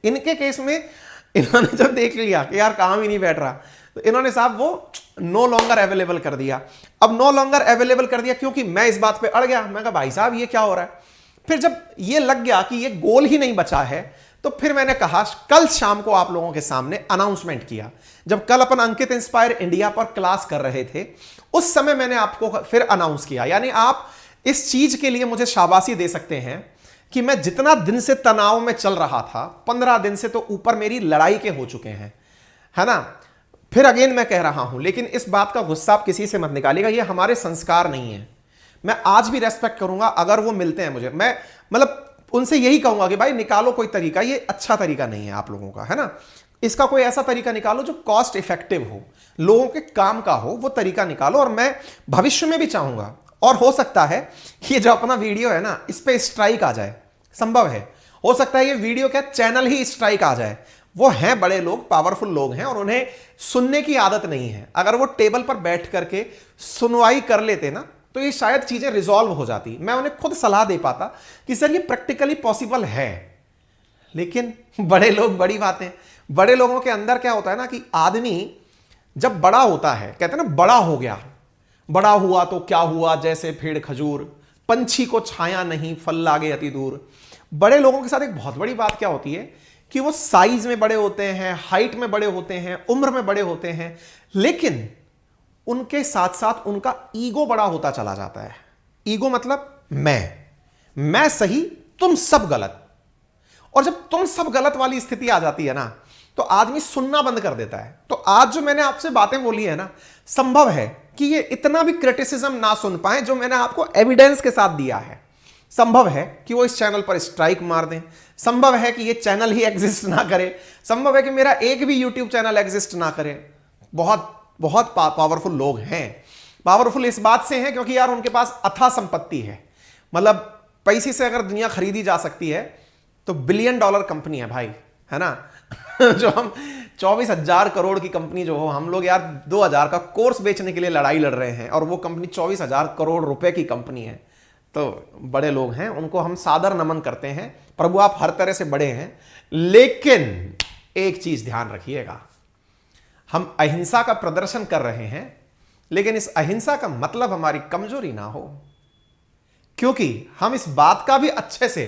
इनके केस में इन्होंने जब देख लिया कि यार काम ही नहीं बैठ रहा, तो इन्होंने साहब वो नो लॉन्गर अवेलेबल कर दिया। अब नो लॉन्गर अवेलेबल कर दिया क्योंकि मैं इस बात पे अड़ गया। मैं कहा भाई साहब ये क्या हो रहा है। फिर जब ये लग गया कि ये गोल ही नहीं बचा है, तो फिर मैंने कहा कल शाम को आप लोगों के सामने अनाउंसमेंट किया। जब कल अपन अंकित इंस्पायर इंडिया पर क्लास कर रहे थे, उस समय मैंने आपको फिर अनाउंस किया। यानी आप इस चीज के लिए मुझे शाबाशी दे सकते हैं कि मैं जितना दिन से तनाव में चल रहा था, 15 दिन से तो ऊपर मेरी लड़ाई के हो चुके हैं, है ना। फिर अगेन मैं कह रहा हूं, लेकिन इस बात का गुस्सा आप किसी से मत निकालिएगा, ये हमारे संस्कार नहीं है। मैं आज भी रेस्पेक्ट करूंगा अगर वो मिलते हैं मुझे, मैं मतलब उनसे यही कहूंगा कि भाई निकालो कोई तरीका, ये अच्छा तरीका नहीं है आप लोगों का, है ना। इसका कोई ऐसा तरीका निकालो जो कॉस्ट इफेक्टिव हो, लोगों के काम का हो, वो तरीका निकालो। और मैं भविष्य में भी चाहूंगा, और हो सकता है कि ये जो अपना वीडियो है ना, इस पे स्ट्राइक आ जाए, संभव है। हो सकता है ये वीडियो क्या चैनल ही स्ट्राइक आ जाए। वो हैं बड़े लोग, पावरफुल लोग हैं, और उन्हें सुनने की आदत नहीं है। अगर वो टेबल पर बैठ करके सुनवाई कर लेते ना, तो ये शायद चीजें रिजॉल्व हो जाती। मैं उन्हें खुद सलाह दे पाता कि सर ये प्रैक्टिकली पॉसिबल है। लेकिन बड़े लोग, बड़ी बातें, बड़े लोगों के अंदर क्या होता है ना कि आदमी जब बड़ा होता है, कहते हैं ना बड़ा हो गया, बड़ा हुआ तो क्या हुआ, जैसे पेड़ खजूर, पंछी को छाया नहीं, फल लागे अति दूर। बड़े लोगों के साथ एक बहुत बड़ी बात क्या होती है कि वो साइज में बड़े होते हैं, हाइट में बड़े होते हैं, उम्र में बड़े होते हैं, लेकिन उनके साथ साथ उनका ईगो बड़ा होता चला जाता है। ईगो मतलब मैं सही, तुम सब गलत। और जब तुम सब गलत वाली स्थिति आ जाती है ना, तो आदमी सुनना बंद कर देता है। तो आज जो मैंने आपसे बातें बोली है ना, संभव है कि ये इतना भी क्रिटिसिज्म ना सुन पाए जो मैंने आपको एविडेंस के साथ दिया है। संभव है कि वो इस चैनल पर स्ट्राइक मार दें, संभव है कि ये चैनल ही एग्जिस्ट ना करे, संभव है कि मेरा एक भी यूट्यूब चैनल एग्जिस्ट ना करे। बहुत बहुत पावरफुल लोग हैं। पावरफुल इस बात से हैं क्योंकि यार उनके पास अथाह संपत्ति है। मतलब पैसे से अगर दुनिया खरीदी जा सकती है तो $1 बिलियन कंपनी है भाई, है ना। जो हम 24,000 करोड़ की कंपनी जो हो, हम लोग यार 2,000 का कोर्स बेचने के लिए लड़ाई लड़ रहे हैं, और वो कंपनी 24,000 करोड़ रुपए की कंपनी है। तो बड़े लोग हैं, उनको हम सादर नमन करते हैं। प्रभु आप हर तरह से बड़े हैं, लेकिन एक चीज ध्यान रखिएगा, हम अहिंसा का प्रदर्शन कर रहे हैं, लेकिन इस अहिंसा का मतलब हमारी कमजोरी ना हो, क्योंकि हम इस बात का भी अच्छे से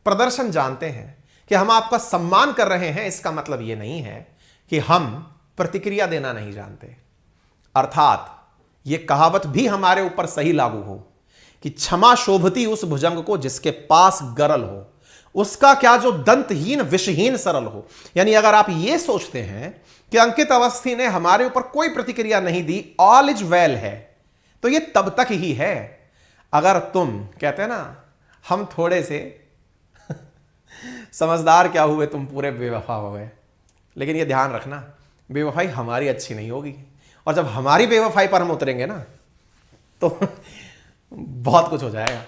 प्रदर्शन जानते हैं कि हम आपका सम्मान कर रहे हैं। इसका मतलब यह नहीं है कि हम प्रतिक्रिया देना नहीं जानते। अर्थात यह कहावत भी हमारे ऊपर सही लागू हो कि क्षमा शोभती उस भुजंग को जिसके पास गरल हो, उसका क्या जो दंतहीन विषहीन सरल हो। यानी अगर आप यह सोचते हैं कि अंकित अवस्थी ने हमारे ऊपर कोई प्रतिक्रिया नहीं दी, ऑल इज वेल है, तो यह तब तक ही है अगर तुम कहते हैं ना हम थोड़े से समझदार क्या हुए, तुम पूरे बेवफा हो गए। लेकिन यह ध्यान रखना, बेवफाई हमारी अच्छी नहीं होगी, और जब हमारी बेवफाई पर हम उतरेंगे ना तो बहुत कुछ हो जाएगा।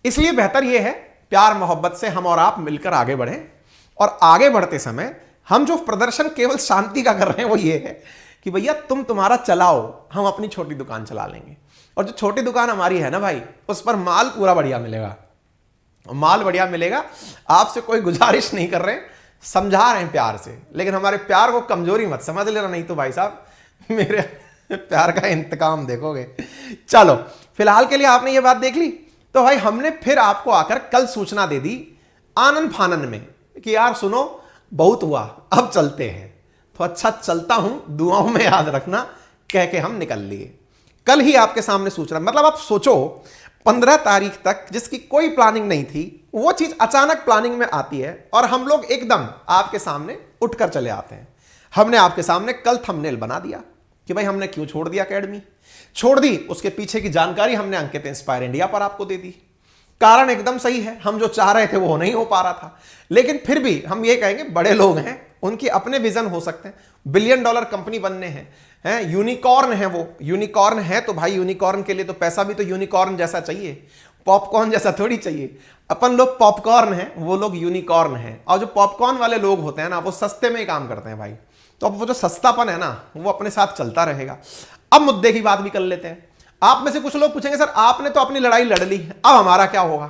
इसलिए बेहतर यह है प्यार मोहब्बत से हम और आप मिलकर आगे बढ़ें, और आगे बढ़ते समय हम जो प्रदर्शन केवल शांति का कर रहे हैं वो ये है कि भैया तुम तुम्हारा चलाओ, हम अपनी छोटी दुकान चला लेंगे। और जो छोटी दुकान हमारी है ना भाई, उस पर माल पूरा बढ़िया मिलेगा, माल बढ़िया मिलेगा। आपसे कोई गुजारिश नहीं कर रहे हैं, समझा रहे हैं प्यार से, लेकिन हमारे प्यार को कमजोरी मत समझ लेना, नहीं तो भाई साहब मेरे प्यार का इंतकाम देखोगे। चलो फिलहाल के लिए आपने ये बात देख ली, तो भाई हमने फिर आपको आकर कल सूचना दे दी आनन फानन में कि यार सुनो बहुत हुआ, अब चलते हैं। तो अच्छा चलता हूं, दुआओं में याद रखना, कह के हम निकल लिए। कल ही आपके सामने सूचना, मतलब आप सोचो 15 तारीख तक जिसकी कोई प्लानिंग नहीं थी, वो चीज अचानक प्लानिंग में आती है और हम लोग एकदम आपके सामने उठकर चले आते हैं। हमने आपके सामने कल थंबनेल बना दिया कि भाई हमने क्यों छोड़ दिया एकेडमी, छोड़ दी, उसके पीछे की जानकारी हमने अंकित इंस्पायर इंडिया पर आपको दे दी। कारण एकदम सही है, हम जो चाह रहे थे वो नहीं हो पा रहा था, लेकिन फिर भी हम ये कहेंगे बड़े लोग हैं, उनके अपने विजन हो सकते हैं, $1 बिलियन कंपनी बनने हैं, यूनिकॉर्न है वो, यूनिकॉर्न है तो भाई यूनिकॉर्न के लिए तो पैसा भी तो यूनिकॉर्न जैसा चाहिए, पॉपकॉर्न जैसा थोड़ी चाहिए। अपन लोग पॉपकॉर्न हैं, वो लोग यूनिकॉर्न हैं, और जो पॉपकॉर्न वाले लोग होते हैं ना वो सस्ते में ही काम करते हैं भाई। तो अब वो जो सस्तापन है ना वो अपने साथ चलता रहेगा। अब मुद्दे की बात भी कर लेते हैं। आप में से कुछ लोग पूछेंगे सर आपने तो अपनी लड़ाई लड़ ली, अब हमारा क्या होगा।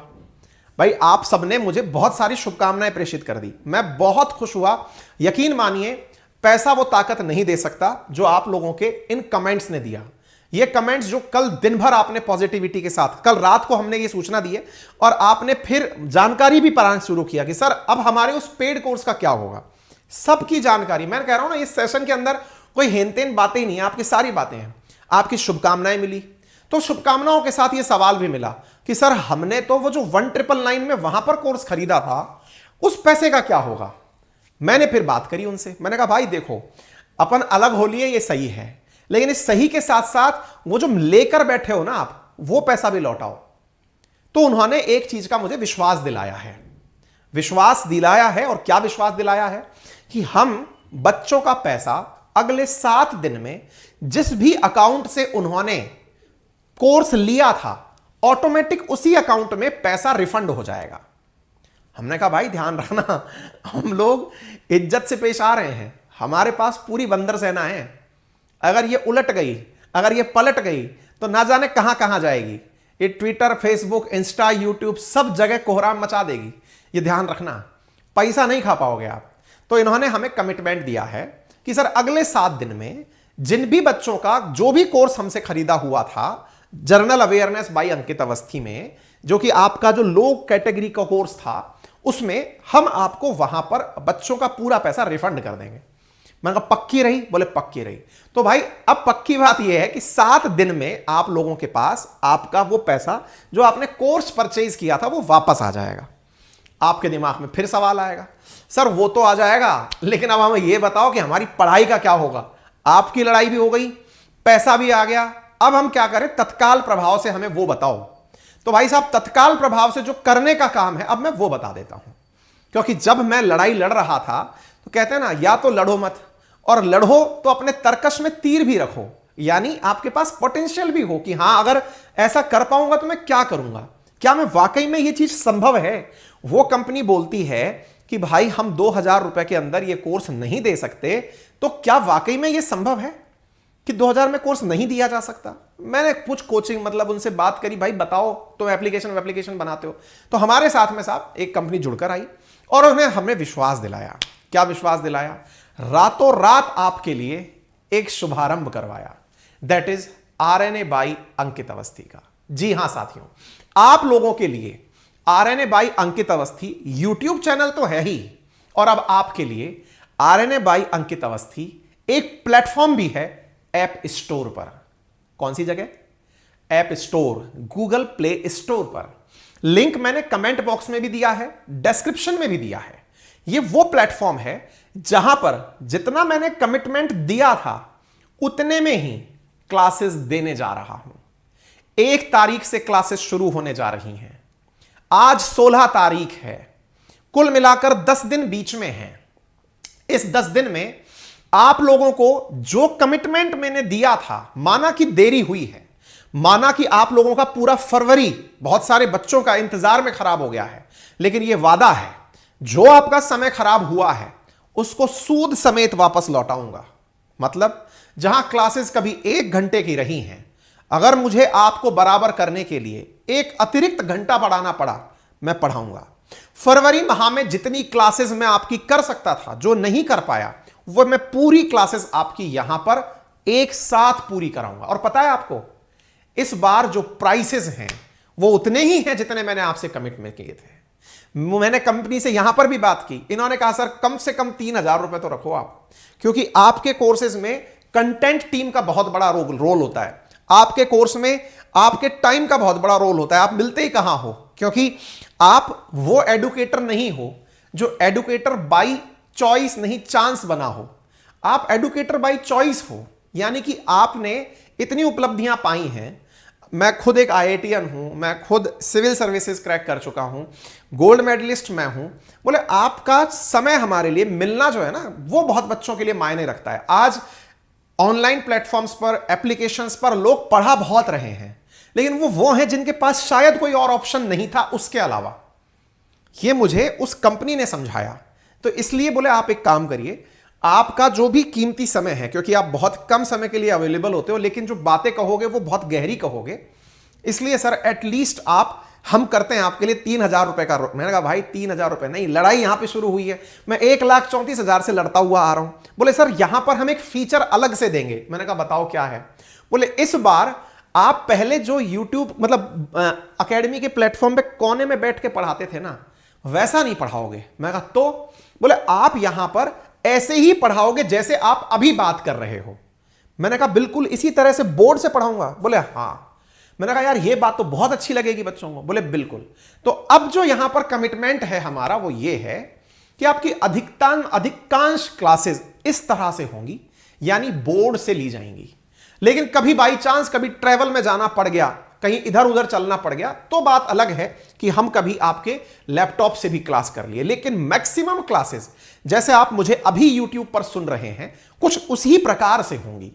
भाई आप सबने मुझे बहुत सारी शुभकामनाएं प्रेषित कर दी, मैं बहुत खुश हुआ। यकीन मानिए पैसा वो ताकत नहीं दे सकता जो आप लोगों के इन कमेंट्स ने दिया। ये कमेंट्स जो कल दिन भर आपने पॉजिटिविटी के साथ, कल रात को हमने ये सूचना दी है और आपने फिर जानकारी भी पाना शुरू किया कि सर अब हमारे उस पेड कोर्स का क्या होगा। सबकी जानकारी, मैं कह रहा हूं ना इस सेशन के अंदर कोई हेनतेन बातें ही नहीं है, आपकी सारी बातें हैं। आपकी शुभकामनाएं मिली, तो शुभकामनाओं के साथ ये सवाल भी मिला कि सर हमने तो वो जो 1999 में वहां पर कोर्स खरीदा था उस पैसे का क्या होगा। मैंने फिर बात करी उनसे, मैंने कहा भाई देखो अपन अलग हो लिए ये सही है, लेकिन इस सही के साथ साथ वो जो लेकर बैठे हो ना आप, वो पैसा भी लौटाओ। तो उन्होंने एक चीज का मुझे विश्वास दिलाया है, विश्वास दिलाया है। और क्या विश्वास दिलाया है कि हम बच्चों का पैसा अगले 7 दिन में जिस भी अकाउंट से उन्होंने कोर्स लिया था ऑटोमेटिक उसी अकाउंट में पैसा रिफंड हो जाएगा। हमने कहा भाई ध्यान रखना, हम लोग इज्जत से पेश आ रहे हैं, हमारे पास पूरी बंदर सेना है, अगर ये उलट गई, अगर ये पलट गई तो ना जाने कहां कहां जाएगी। ये ट्विटर, फेसबुक, इंस्टा, यूट्यूब सब जगह कोहराम मचा देगी। ये ध्यान रखना, पैसा नहीं खा पाओगे आप। तो इन्होंने हमें कमिटमेंट दिया है कि सर अगले 7 दिन में जिन भी बच्चों का जो भी कोर्स हमसे खरीदा हुआ था जर्नल अवेयरनेस बाय अंकित अवस्थी में, जो कि आपका जो लो कैटेगरी का कोर्स था, उसमें हम आपको वहां पर बच्चों का पूरा पैसा रिफंड कर देंगे। मैंने कहा पक्की रही, बोले पक्की रही। तो भाई अब पक्की बात यह है कि 7 दिन में आप लोगों के पास आपका वो पैसा जो आपने कोर्स परचेज किया था वो वापस आ जाएगा। आपके दिमाग में फिर सवाल आएगा सर वो तो आ जाएगा, लेकिन अब हमें यह बताओ कि हमारी पढ़ाई का क्या होगा। आपकी लड़ाई भी हो गई, पैसा भी आ गया, अब हम क्या करें, तत्काल प्रभाव से हमें वो बताओ। तो भाई साहब तत्काल प्रभाव से जो करने का काम है अब मैं वो बता देता हूं, क्योंकि जब मैं लड़ाई लड़ रहा था तो कहते हैं ना या तो लड़ो मत, और लड़ो तो अपने तरकश में तीर भी रखो, यानी आपके पास पोटेंशियल भी हो कि हां अगर ऐसा कर पाऊंगा तो मैं क्या करूंगा, क्या मैं वाकई में ये चीज संभव है। वो कंपनी बोलती है कि भाई हम 2000 रुपए के अंदर ये कोर्स नहीं दे सकते, तो क्या वाकई में ये संभव है कि 2000 में कोर्स नहीं दिया जा सकता। मैंने कुछ कोचिंग मतलब उनसे बात करी, भाई बताओ तो एप्लीकेशन बनाते हो। तो हमारे साथ में साहब एक कंपनी जुड़कर आई और उन्हें हमें विश्वास दिलाया। क्या विश्वास दिलाया, रातों रात आपके लिए एक शुभारंभ करवाया, दैट इज आरएनए बाई अंकित अवस्थी का। जी हां साथियों, आप लोगों के लिए RNA by Ankit Awasthi YouTube channel तो है ही, और अब आपके लिए आरएनए बाई अंकित अवस्थी एक प्लेटफॉर्म भी है ऐप स्टोर पर। कौन सी जगह? App store, Google play store पर। लिंक मैंने कमेंट बॉक्स में भी दिया है, डिस्क्रिप्शन में भी दिया है। यह वो प्लेटफॉर्म है जहां पर जितना मैंने कमिटमेंट दिया था उतने में ही क्लासेस देने जा रहा हूं। 1 तारीख से क्लासेस शुरू होने जा रही हैं। आज 16 तारीख है, कुल मिलाकर 10 दिन बीच में हैं। इस 10 दिन में आप लोगों को जो कमिटमेंट मैंने दिया था, माना कि देरी हुई है, माना कि आप लोगों का पूरा फरवरी बहुत सारे बच्चों का इंतजार में खराब हो गया है, लेकिन यह वादा है जो आपका समय खराब हुआ है उसको सूद समेत वापस लौटाऊंगा। मतलब जहां क्लासेस कभी 1 घंटे की रही हैं, अगर मुझे आपको बराबर करने के लिए 1 अतिरिक्त घंटा पढ़ाना पड़ा, मैं पढ़ाऊंगा। फरवरी माह में जितनी क्लासेस मैं आपकी कर सकता था, जो नहीं कर पाया, वो मैं पूरी क्लासेस आपकी यहां पर एक साथ पूरी कराऊंगा। और पता है आपको, इस बार जो प्राइसेस हैं वो उतने ही हैं जितने मैंने आपसे कमिटमेंट किए थे। मैंने कंपनी से यहां पर भी बात की, इन्होंने कहा सर कम से कम 3,000 रुपए तो रखो आप, क्योंकि आपके कोर्सेज में कंटेंट टीम का बहुत बड़ा रोल होता है, आपके कोर्स में आपके टाइम का बहुत बड़ा रोल होता है। आप मिलते ही कहां हो, क्योंकि आप वो एडुकेटर नहीं हो जो एडुकेटर बाई चॉइस नहीं चांस बना हो, आप एडुकेटर बाई चॉइस हो। यानी कि आपने इतनी उपलब्धियां पाई हैं। मैं खुद एक आईआईटीएन हूं, मैं खुद सिविल सर्विसेज क्रैक कर चुका हूं, गोल्ड मेडलिस्ट मैं हूं। बोले आपका समय हमारे लिए मिलना जो है ना, वो बहुत बच्चों के लिए मायने रखता है। आज ऑनलाइन प्लेटफॉर्म्स पर, एप्लीकेशंस पर लोग पढ़ा बहुत रहे हैं, लेकिन वो हैं जिनके पास शायद कोई और ऑप्शन नहीं था उसके अलावा। ये मुझे उस कंपनी ने समझाया। तो इसलिए बोले आप एक काम करिए, आपका जो भी कीमती समय है, क्योंकि आप बहुत कम समय के लिए अवेलेबल होते हो, लेकिन जो बातें कहोगे वो बहुत गहरी कहोगे, इसलिए सर एटलीस्ट हम करते हैं आपके लिए 3,000 रुपए का। मैंने कहा भाई 3,000 रुपए नहीं, लड़ाई यहां पे शुरू हुई है, मैं 1,34,000 से लड़ता हुआ आ रहा हूं। बोले सर यहां पर हम एक फीचर अलग से देंगे। मैंने कहा बताओ क्या है। बोले इस बार आप पहले जो यूट्यूब मतलब अकेडमी के प्लेटफॉर्म पे कोने में बैठ के पढ़ाते थे ना, वैसा नहीं पढ़ाओगे। मैं कहा तो? बोले आप यहां पर ऐसे ही पढ़ाओगे जैसे आप अभी बात कर रहे हो। मैंने कहा बिल्कुल इसी तरह से बोर्ड से पढ़ाऊंगा। बोले हां। मैंने कहा यार ये बात तो बहुत अच्छी लगेगी बच्चों को। बोले बिल्कुल। तो अब जो यहां पर कमिटमेंट है हमारा वो ये है कि आपकी अधिकांश क्लासेस इस तरह से होंगी, यानी बोर्ड से ली जाएंगी। लेकिन कभी बाई चांस कभी ट्रैवल में जाना पड़ गया, कहीं इधर उधर चलना पड़ गया, तो बात अलग है कि हम कभी आपके लैपटॉप से भी क्लास कर लिए। लेकिन मैक्सिमम क्लासेस जैसे आप मुझे अभी यूट्यूब पर सुन रहे हैं, कुछ उसी प्रकार से होंगी।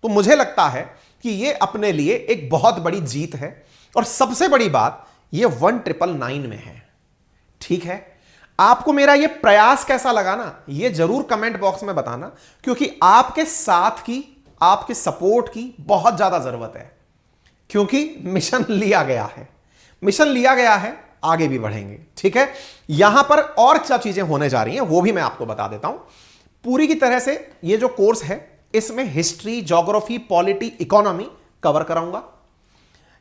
तो मुझे लगता है कि यह अपने लिए एक बहुत बड़ी जीत है। और सबसे बड़ी बात यह 1999 में है। ठीक है, आपको मेरा यह प्रयास कैसा लगा ना, यह जरूर कमेंट बॉक्स में बताना, क्योंकि आपके साथ की, आपके सपोर्ट की बहुत ज्यादा जरूरत है। क्योंकि मिशन लिया गया है, मिशन लिया गया है, आगे भी बढ़ेंगे। ठीक है, यहां पर और क्या चीजें होने जा रही हैं वो भी मैं आपको बता देता हूं। पूरी की तरह से ये जो कोर्स है इसमें history, geography, polity, economy cover कराऊंगा।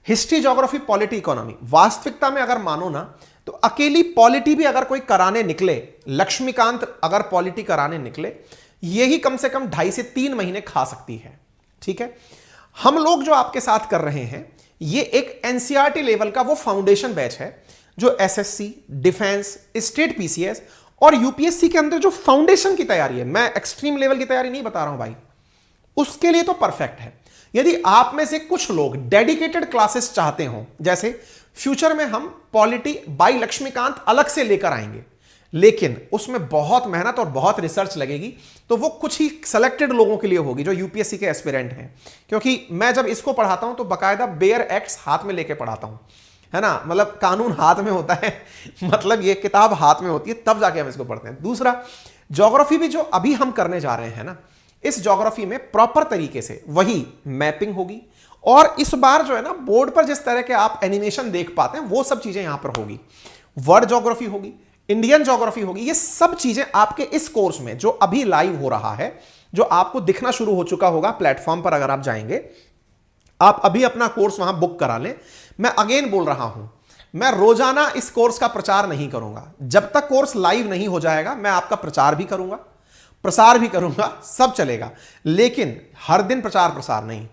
हिस्ट्री, ज्योग्राफी, पॉलिटी, इकोनॉमी, वास्तविकता में अगर मानो ना तो अकेली पॉलिटी भी अगर कोई कराने निकले, लक्ष्मीकांत अगर पॉलिटी कराने निकले, यही कम से कम 2.5 से 3 महीने खा सकती है। ठीक है, हम लोग जो आपके साथ कर रहे हैं ये एक एनसीईआरटी लेवल का वो फाउंडेशन बैच है जो एसएससी, डिफेंस, स्टेट पीसीएस और यूपीएससी के अंदर जो फाउंडेशन की तैयारी है, मैं एक्सट्रीम लेवल की तैयारी नहीं बता रहा हूं भाई, उसके लिए तो परफेक्ट है। यदि आप में से कुछ लोग डेडिकेटेड क्लासेस चाहते हो, जैसे फ्यूचर में हम पॉलिटी बाई लक्ष्मीकांत अलग से लेकर आएंगे, लेकिन उसमें बहुत मेहनत और बहुत रिसर्च लगेगी, तो वो कुछ ही सेलेक्टेड लोगों के लिए होगी जो यूपीएससी के एस्पिरेंट हैं। क्योंकि मैं जब इसको पढ़ाता हूं तो बाकायदा बेयर एक्ट्स हाथ में लेके पढ़ाता हूं, है ना, मतलब कानून हाथ में होता है मतलब ये किताब हाथ में होती है, तब जाके हम इसको पढ़ते हैं। दूसरा, ज्योग्राफी भी जो अभी हम करने जा रहे हैं ना, इस ज्योग्राफी में प्रॉपर तरीके से वही मैपिंग होगी, और इस बार जो है ना बोर्ड पर जिस तरह के आप एनिमेशन देख पाते हैं वो सब चीजें यहां पर होगी। वर्ल्ड ज्योग्राफी होगी, इंडियन ज्योग्राफी होगी, ये सब चीजें आपके इस कोर्स में जो अभी लाइव हो रहा है, जो आपको दिखना शुरू हो चुका होगा प्लेटफॉर्म पर अगर आप जाएंगे, आप अभी अपना कोर्स वहां बुक करा लें। मैं अगेन बोल रहा हूं, मैं रोजाना इस कोर्स का प्रचार नहीं करूंगा। जब तक कोर्स लाइव नहीं हो जाएगा मैं आपका प्रचार भी करूंगा, प्रसार भी करूंगा, सब चलेगा, लेकिन हर दिन प्रचार प्रसार नहीं।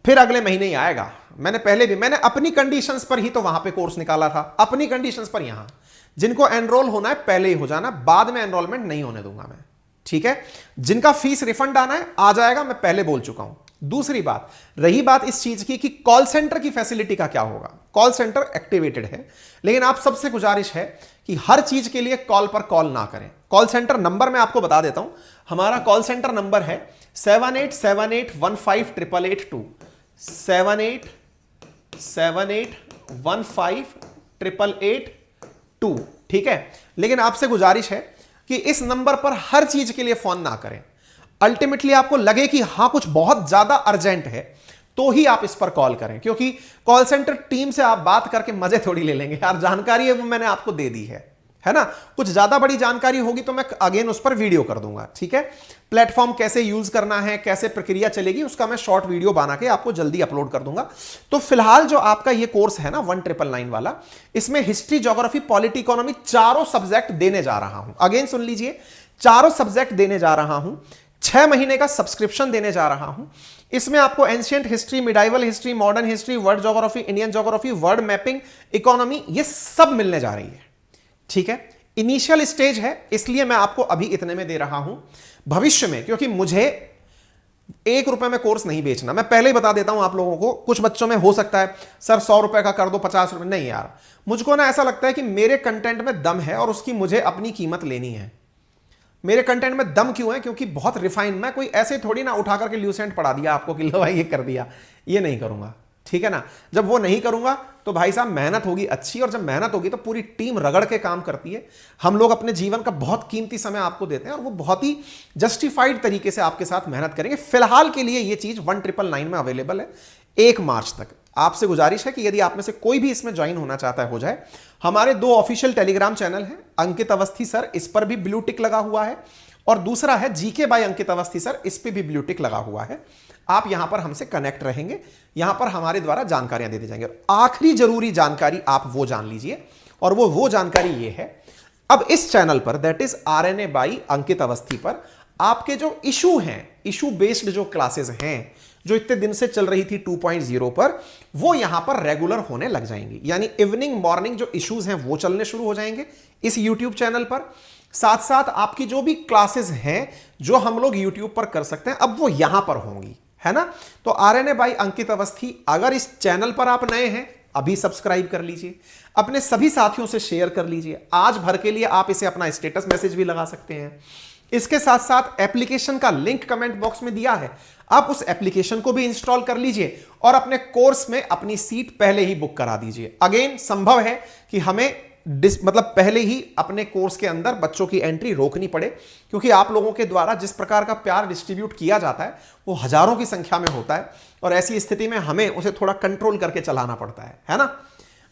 फिर अगले महीने ही आएगा। मैंने अपनी कंडीशंस पर ही तो वहां पे कोर्स निकाला था, अपनी कंडीशंस पर। यहां जिनको एनरोल होना है पहले ही हो जाना, बाद में एनरोलमेंट नहीं होने दूंगा मैं, ठीक है। जिनका फीस रिफंड आना है आ जाएगा, मैं पहले बोल चुका हूं। दूसरी बात, रही बात इस चीज की कि कॉल सेंटर की फैसिलिटी का क्या होगा। कॉल सेंटर एक्टिवेटेड है, लेकिन आप सबसे गुजारिश है कि हर चीज के लिए कॉल पर कॉल ना करें। कॉल सेंटर नंबर मैं आपको बता देता हूं। हमारा कॉल सेंटर नंबर है 7878158882, 7878158882, ठीक है। लेकिन आपसे गुजारिश है कि इस नंबर पर हर चीज के लिए फोन ना करें। अल्टीमेटली आपको लगे कि हां कुछ बहुत ज्यादा अर्जेंट है तो ही आप इस पर कॉल करें, क्योंकि कॉल सेंटर टीम से आप बात करके मजे थोड़ी ले लेंगे यार। जानकारी है वो मैंने आपको दे दी है ना। कुछ ज्यादा बड़ी जानकारी होगी तो मैं अगेन उस पर वीडियो कर दूंगा, ठीक है। प्लेटफॉर्म कैसे यूज करना है, कैसे प्रक्रिया चलेगी, उसका मैं शॉर्ट वीडियो बना के आपको जल्दी अपलोड कर दूंगा। तो फिलहाल जो आपका ये कोर्स है ना 1999 वाला, इसमें हिस्ट्री, ज्योग्राफी, पॉलिटी, इकोनॉमी चारों सब्जेक्ट देने जा रहा हूं। अगेन सुन लीजिए, चारों सब्जेक्ट देने जा रहा हूं। 6 महीने का सब्सक्रिप्शन देने जा रहा हूं। इसमें आपको ancient history, medieval history, modern history, world geography, Indian geography, world mapping, economy, ये सब मिलने जा रही है, ठीक है। इनिशियल स्टेज है, इसलिए मैं आपको अभी इतने में दे रहा हूं। भविष्य में, क्योंकि मुझे ₹1 में कोर्स नहीं बेचना, मैं पहले ही बता देता हूं आप लोगों को। कुछ बच्चों में हो सकता है सर ₹100 का कर दो, ₹50, नहीं यार। मुझको ना ऐसा लगता है कि मेरे कंटेंट में दम है और उसकी मुझे अपनी कीमत लेनी है। मेरे कंटेंट में दम क्यों है? क्योंकि बहुत रिफाइन, मैं कोई ऐसे थोड़ी ना उठा करके ल्यूसेंट पढ़ा दिया आपको कि लो भाई ये कर दिया, ये नहीं करूंगा, ठीक है ना। जब वो नहीं करूंगा तो भाई साहब मेहनत होगी अच्छी, और जब मेहनत होगी तो पूरी टीम रगड़ के काम करती है। हम लोग अपने जीवन का बहुत कीमती समय आपको देते हैं और वो बहुत ही जस्टिफाइड तरीके से आपके साथ मेहनत करेंगे। फिलहाल के लिए ये चीज 1999 में अवेलेबल है 1 मार्च तक। आपसे गुजारिश है कि यदि आप में से कोई भी इसमें ज्वाइन होना चाहता है हो जाए। हमारे 2 ऑफिशियल टेलीग्राम चैनल हैं, अंकित अवस्थी सर, इस पर भी ब्लू टिक लगा हुआ है, और दूसरा है GK by Ankit Awasthi sir, इस पे भी ब्लू टिक लगा हुआ है। आप यहां पर हमसे कनेक्ट रहेंगे, यहां पर हमारे द्वारा जानकारियां दे दी जाएंगी। आखिरी जरूरी जानकारी आप वो जान लीजिए, और वो जानकारी ये है, अब इस चैनल पर, दैट इज RNA बाई अंकित अवस्थी पर, आपके जो इशू हैं, इशू बेस्ड जो क्लासेस हैं, जो इतने दिन से चल रही थी 2.0 पर, वो यहां पर रेगुलर होने लग जाएंगी। यानी इवनिंग मॉर्निंग जो इश्यूज हैं वो चलने शुरू हो जाएंगे इस YouTube चैनल पर। साथ साथ आपकी जो भी क्लासेस हैं जो हम लोग YouTube पर कर सकते हैं, अब वो यहां पर होंगी, है ना। तो RNA बाई अंकित अवस्थी, अगर इस चैनल पर आप नए हैं अभी सब्सक्राइब कर लीजिए, अपने सभी साथियों से शेयर कर लीजिए। आज भर के लिए आप इसे अपना स्टेटस मैसेज भी लगा सकते हैं। इसके साथ साथ एप्लीकेशन का लिंक कमेंट बॉक्स में दिया है, आप उस एप्लीकेशन को भी इंस्टॉल कर लीजिए और अपने कोर्स में अपनी सीट पहले ही बुक करा दीजिए। अगेन संभव है कि हमें मतलब पहले ही अपने कोर्स के अंदर बच्चों की एंट्री रोकनी पड़े, क्योंकि आप लोगों के द्वारा जिस प्रकार का प्यार डिस्ट्रीब्यूट किया जाता है वो हजारों की संख्या में होता है, और ऐसी स्थिति में हमें उसे थोड़ा कंट्रोल करके चलाना पड़ता है ना।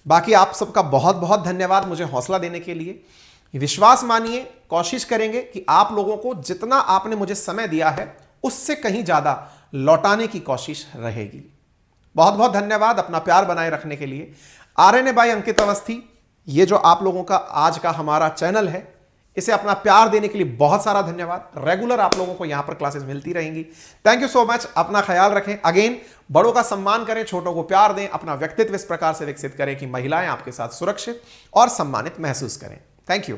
बाकी आप सबका बहुत बहुत धन्यवाद मुझे हौसला देने के लिए। विश्वास मानिए, कोशिश करेंगे कि आप लोगों को जितना आपने मुझे समय दिया है उससे कहीं ज्यादा लौटाने की कोशिश रहेगी। बहुत बहुत धन्यवाद अपना प्यार बनाए रखने के लिए। RNA बाय अंकित अवस्थी, ये जो आप लोगों का आज का हमारा चैनल है, इसे अपना प्यार देने के लिए बहुत सारा धन्यवाद। रेगुलर आप लोगों को यहां पर क्लासेस मिलती रहेंगी। Thank you so much. अपना ख्याल रखें। अगेन बड़ों का सम्मान करें, छोटों को प्यार दें, अपना व्यक्तित्व इस प्रकार से विकसित करें कि महिलाएं आपके साथ सुरक्षित और सम्मानित महसूस करें। Thank you.